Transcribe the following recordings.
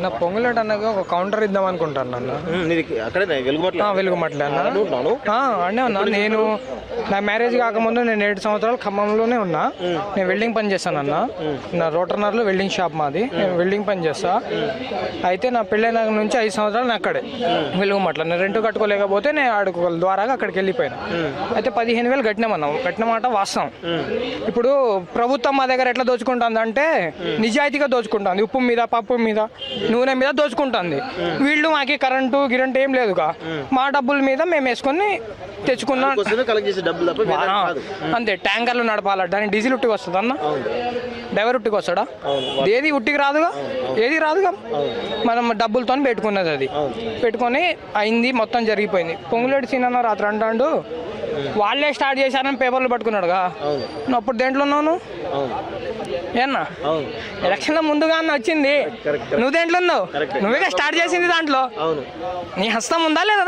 నా పొంగులేట అన్నగా ఒక కౌంటర్ ఇద్దాం అనుకుంటాను అన్న. వెలుగుమట్ల అనే ఉన్నా. నేను నా మ్యారేజ్ కాకముందు నేను 7 సంవత్సరాలు ఖమ్మంలోనే ఉన్నా. నేను వెల్డింగ్ పని చేస్తాను అన్న. నా రోటర్నర్లో వెల్డింగ్ షాప్ మాది. నేను వెల్డింగ్ పని చేస్తా. అయితే నా పెళ్ళైన నుంచి 5 సంవత్సరాలు నేను అక్కడే వెలుగుమట్ల. నేను రెంట్ కట్టుకోలేకపోతే నేను ఆడుకోగల ద్వారాగా అక్కడికి వెళ్ళిపోయాను. అయితే 15,000 కట్టినామన్నాం. కట్టిన మాట వాస్తవం. ఇప్పుడు ప్రభుత్వం మా దగ్గర ఎట్లా దోచుకుంటుంది అంటే నిజాయితీగా దోచుకుంటుంది. ఉప్పు మీద, పప్పు మీద, నూనె మీద దోచుకుంటుంది. వీళ్ళు మాకి కరెంటు గిరంటు ఏం లేదుగా. మా డబ్బుల మీద మేము వేసుకొని తెచ్చుకున్నాం అంతే. ట్యాంకర్లు నడపాల, దానికి డీజిల్ ఉట్టికి వస్తుంది అన్న. డ్రైవర్ ఉట్టికి వస్తాడా? ఏది ఉట్టికి రాదుగా, ఏది రాదుగా. మనం డబ్బులతో పెట్టుకున్నది. అది పెట్టుకొని అయింది, మొత్తం జరిగిపోయింది. పొంగులేటి సీన్ అన్న రాత్రి అంటాడు వాళ్ళే స్టార్ట్ చేశారని పేపర్లు పట్టుకున్నాడుగా. నువ్వు అప్పుడు దేంట్లో ఉన్నావు? ఏనా ఎలక్షన్లో ముందుగా వచ్చింది, నువ్వు దేంట్లో ఉన్నావు? నువ్వేగా స్టార్ట్ చేసింది. దాంట్లో నీ హస్తం ఉందా లేదా?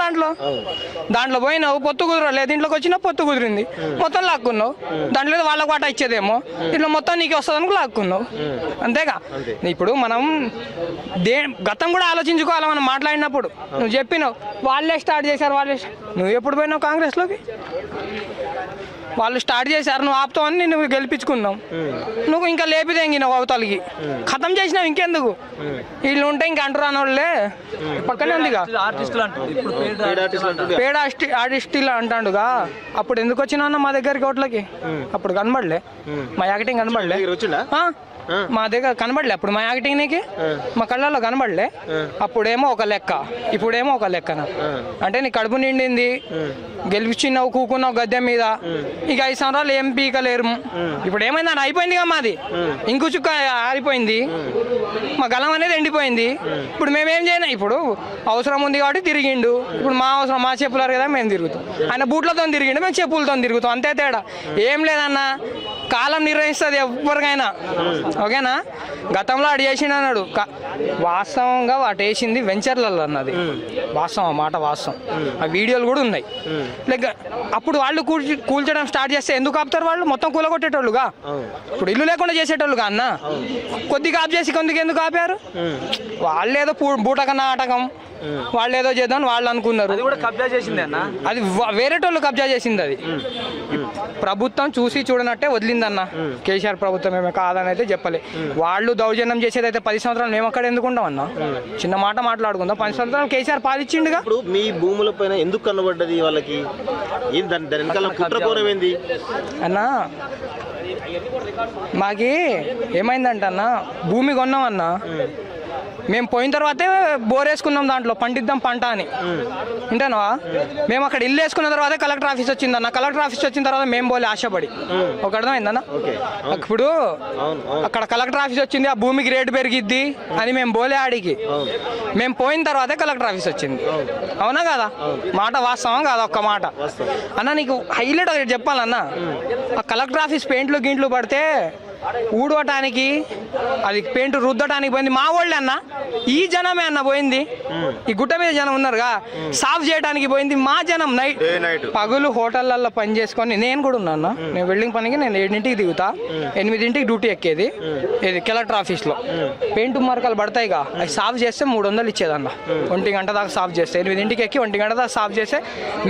దాంట్లో పోయినావు, పొత్తు కుదరలేదు. దీంట్లోకి వచ్చినా పొత్తు కుదిరింది, మొత్తం లాక్కున్నావు. దాంట్లో వాళ్ళకి వాటా ఇచ్చేదేమో, ఇట్లా మొత్తం నీకు వస్తుందని లాక్కున్నావు. అంతేగా. ఇప్పుడు మనం గతం కూడా ఆలోచించుకోవాలి. మనం మాట్లాడినప్పుడు నువ్వు చెప్పినావు వాళ్ళే స్టార్ట్ చేశారు, నువ్వు ఎప్పుడు పోయినావు కాంగ్రెస్లోకి? వాళ్ళు స్టార్ట్ చేశారు, నువ్వు ఆపుతావని నువ్వు గెలిపించుకున్నావు. నువ్వు ఇంకా లేపిదెంగినావు అవతలకి, ఖతం చేసినావు. ఇంకెందుకు? వీళ్ళు ఉంటే ఇంకా అంటూ రాని వాళ్ళే. పక్కనే ఉందిగా పేడ ఆర్టిస్టులు అంటాడుగా. అప్పుడు ఎందుకు వచ్చినావు మా దగ్గరికి ఓట్లకి? అప్పుడు కనబడలే, మా యాక్టింగ్ కనబడలే, మా దగ్గర కనబడలే. అప్పుడు మా యాక్టింగ్ నీకు మా కళ్ళల్లో కనబడలే. అప్పుడేమో ఒక లెక్క, ఇప్పుడేమో ఒక లెక్కన. అంటే నీ కడుపు నిండింది, గెలిచినావు, కూకున్నావు గద్దె మీద. ఇక 5 సంవత్సరాలు ఏం పీకలేరు. ఇప్పుడు ఏమైందని అయిపోయిందిగా మాది. ఇంకు చుక్క ఆరిపోయింది, మా గలం అనేది ఎండిపోయింది. ఇప్పుడు మేమేం చేయను. ఇప్పుడు అవసరం ఉంది కాబట్టి తిరిగిండు. ఇప్పుడు మా అవసరం, మా చెప్పులారు కదా మేము తిరుగుతాం. ఆయన బూట్లతో తిరిగిండు, మేము చెప్పులతో తిరుగుతాం. అంతే తేడా, ఏం లేదన్నా. కాలం నిర్వహిస్తుంది ఎవరికైనా, ఓకేనా? గతంలో అటు చేసిండు అన్నాడు. వాస్తవంగా వాటి వేసింది వెంచర్లలో అన్నది వాస్తవం, మాట వాస్తవం. ఆ వీడియోలు కూడా ఉన్నాయి. లైక్ అప్పుడు వాళ్ళు కూల్చడం స్టార్ట్ చేస్తే ఎందుకు ఆపుతారు? వాళ్ళు మొత్తం కూలగొట్టేటోళ్ళుగా. ఇప్పుడు ఇల్లు లేకుండా చేసేటోళ్ళుగా అన్న. కొద్దిగా ఆపు చేసి కొద్దిగా ఎందుకు ఆపారు? వాళ్ళేదో బూటక నాటకం, వాళ్ళు ఏదో చేద్దామని వాళ్ళు అనుకున్నారు. అది వేరేటోళ్ళు కబ్జా చేసింది. అది ప్రభుత్వం చూసి చూడనట్టే వదిలిందన్న. కేసీఆర్ ప్రభుత్వం ఏమే కాదని అయితే చెప్పలే. వాళ్ళు దౌర్జన్యం చేసేది అయితే 10 సంవత్సరాలు మేము అక్కడ ఎందుకు ఉంటాం అన్న? చిన్న మాట మాట్లాడుకుందాం. 10 సంవత్సరాలు కేసీఆర్ పాలిచ్చిండుగా. ఇప్పుడు మీ భూముల పైన ఎందుకు కనబడ్డది వాళ్ళకి? అన్న మాకి ఏమైందంట అన్న, భూమి కొన్నామన్నా. మేము పోయిన తర్వాతే బోర్ వేసుకున్నాం, దాంట్లో పండిద్దాం పంట అని. వింటానవా? మేము అక్కడ ఇల్లు వేసుకున్న తర్వాత కలెక్టర్ ఆఫీస్ వచ్చిందన్న. కలెక్టర్ ఆఫీస్ వచ్చిన తర్వాత మేము పోలే ఆశపడి. ఒక అర్థమైందన్న. ఇప్పుడు అక్కడ కలెక్టర్ ఆఫీస్ వచ్చింది, ఆ భూమికి రేటు పెరిగిద్ది అని మేము పోలే ఆడికి. మేము పోయిన తర్వాతే కలెక్టర్ ఆఫీస్ వచ్చింది. అవునా కదా? మాట వాస్తవం కాదా? ఒక్క మాట అన్న నీకు హైలైట్ చెప్పాలన్న. ఆ కలెక్టర్ ఆఫీస్ పెయింట్లు గింట్లు పడితే ఊడవటానికి, అది పెయింట్ రుద్దటానికి పోయింది మా వాళ్ళే అన్న. ఈ జనమే అన్న పోయింది. ఈ గుట్ట మీద జనం ఉన్నారుగా, సాఫ్ చేయడానికి పోయింది మా జనం. నైట్ పగులు హోటళ్లలో పని చేసుకొని నేను కూడా ఉన్నాను. నేను వెల్డింగ్ పనికి నేను 7ంటికి దిగుతా, 8ంటికి డ్యూటీ ఎక్కేది. ఇది కలెక్టర్ ఆఫీస్లో పెయింట్ మరకలు పడతాయిగా, అవి సాఫ్ చేస్తే 300 ఇచ్చేదన్న. 1 గంట దాకా సాఫ్ చేస్తే, 8ంటికి ఎక్కి 1 గంట దాకా సాఫ్ చేస్తే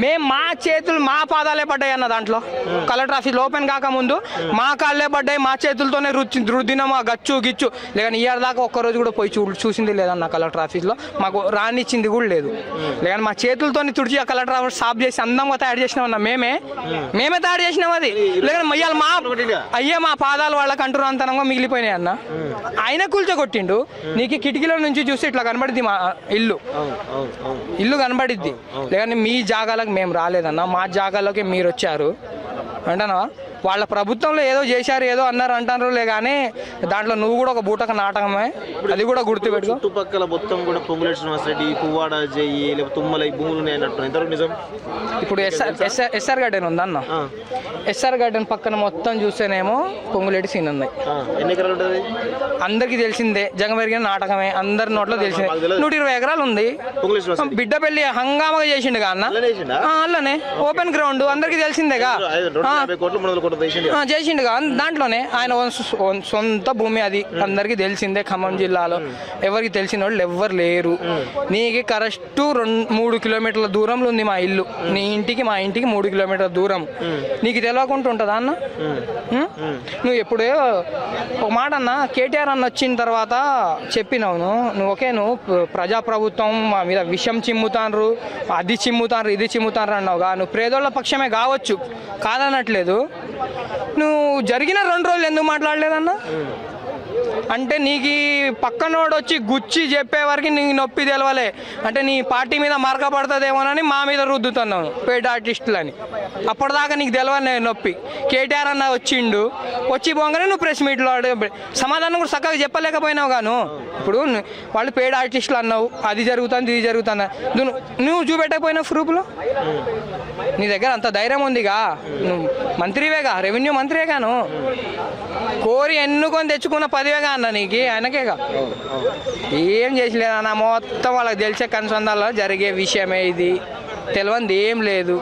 మేము మా చేతులు మా పాదాలే పడ్డాయి అన్న. దాంట్లో కలెక్టర్ ఆఫీస్ ఓపెన్ కాకముందు మా కాళ్ళే పడ్డాయి, మా చేతులతోనే రుద్దినామా గచ్చు గిచ్చు. లేదని ఇయర్ దాకా ఒక్కరోజు కూడా పోయి చూసింది లేదన్న కలెక్టర్ ఆఫీస్లో. మాకు రానిచ్చింది కూడా లేదు. లేదని మా చేతులతో తుడిచి ఆ కలెక్టర్ ఆఫీస్ సాఫ్ చేసి అందంగా తయారు చేసినామన్నా. మేమే తయారు చేసినాం అది. లేదని మయ్యాలి మా పాదాలు వాళ్ళకి అంటున్నంతనంగా మిగిలిపోయినాయి అన్న. ఆయన కూల్చొగొట్టిండు. నీకు కిటికీల నుంచి చూసి ఇట్లా కనబడిద్ది మా ఇల్లు కనబడిద్ది. లేదని మీ జాగాలకు మేము రాలేదన్న, మా జాగాలోకి మీరు వచ్చారు అంటానా? వాళ్ళ ప్రభుత్వంలో ఏదో చేశారు, ఏదో అన్నారు అంటారు కానీ దాంట్లో నువ్వు కూడా ఒక బూటక నాటకమే. అది కూడా గుర్తుపెట్టుకో. చుట్టుపక్కల మొత్తం కూడా పొంగులేటి శ్రీనివాసరెడ్డి, పువ్వాడ జయ్యి, లేకపోతే తుమ్మల ఈ భూములు ఉన్నాయన్నట్టు ఎంతవరకు నిజం? ఇప్పుడు ఎస్ఆర్ గార్డెన్ ఉందన్న. ఎస్ఆర్ గార్డెన్ పక్కన మొత్తం చూస్తేనేమో పొంగులేటి సీన్ ఉన్నాయి. ఎన్ని ఎకరాలు ఉంటుంది? అందరికి తెలిసిందే, జగమెరిగిన నాటకమే, అందరి నోట్లో తెలిసిందే. 120 ఎకరాలు ఉంది. బిడ్డ పెళ్లి హంగామాగా చేసిండుగా అన్న. అల్లనే ఓపెన్ గ్రౌండ్ అందరికి తెలిసిందేగా. కూడా చేసిండు చేసిండుగా దాంట్లోనే ఆయన సొంత భూమి అది అందరికీ తెలిసిందే. ఖమ్మం జిల్లాలో ఎవరికి తెలిసిన వాళ్ళు ఎవ్వరు లేరు. నీకు కరెక్ట్ 3 కిలోమీటర్ల దూరంలో ఉంది మా ఇల్లు. నీ ఇంటికి మా ఇంటికి 3 కిలోమీటర్ల దూరం. నీకు తెలియకుండా ఉంటుందా అన్న? నువ్వు ఎప్పుడే ఒక మాట అన్న, కేటీఆర్ అన్న వచ్చిన తర్వాత చెప్పినావు నువ్వు ఓకే, నువ్వు ప్రజాప్రభుత్వం మా మీద విషం చిమ్ముతాన్రు, అది చిమ్ముతాన్రు, ఇది చిమ్ముతాన్రు అన్నావుగా. నువ్వు పేదోళ్ళ పక్షమే కావచ్చు, కాదనట్లేదు. నువ్వు జరిగిన 2 రోజులు ఎందుకు మాట్లాడలేదన్నా? అంటే నీకు పక్కనోడు వచ్చి గుచ్చి చెప్పే వరకు నీకు నొప్పి తెలవలే. అంటే నీ పార్టీ మీద మార్క పడుతుందేమోనని మా మీద రుద్దుతున్నావు పెయిడ్ ఆర్టిస్టులని. అప్పటిదాకా నీకు తెలవలే నొప్పి. కేటీఆర్ అన్న వచ్చిండు, వచ్చి పోగానే నువ్వు ప్రెస్ మీట్లో సమాధానం కూడా చక్కగా చెప్పలేకపోయినావు గాను. ఇప్పుడు వాళ్ళు పెయిడ్ ఆర్టిస్టులు అన్నావు, అది జరుగుతుంది ఇది జరుగుతుంది. నువ్వు చూపెట్టకపోయినావు ప్రూఫ్లో. నీ దగ్గర అంత ధైర్యం ఉందిగా, నువ్వు మంత్రివేగా, రెవెన్యూ మంత్రివేగాను. కోరి ఎన్నుకొని తెచ్చుకున్న 10వేగా అన్న నీకు, ఆయనకేగా. ఏం చేసలేదన్న, మొత్తం వాళ్ళకి తెలిసే కనుసంధాల్లో జరిగే విషయమే ఇది, తెలియంది ఏం లేదు.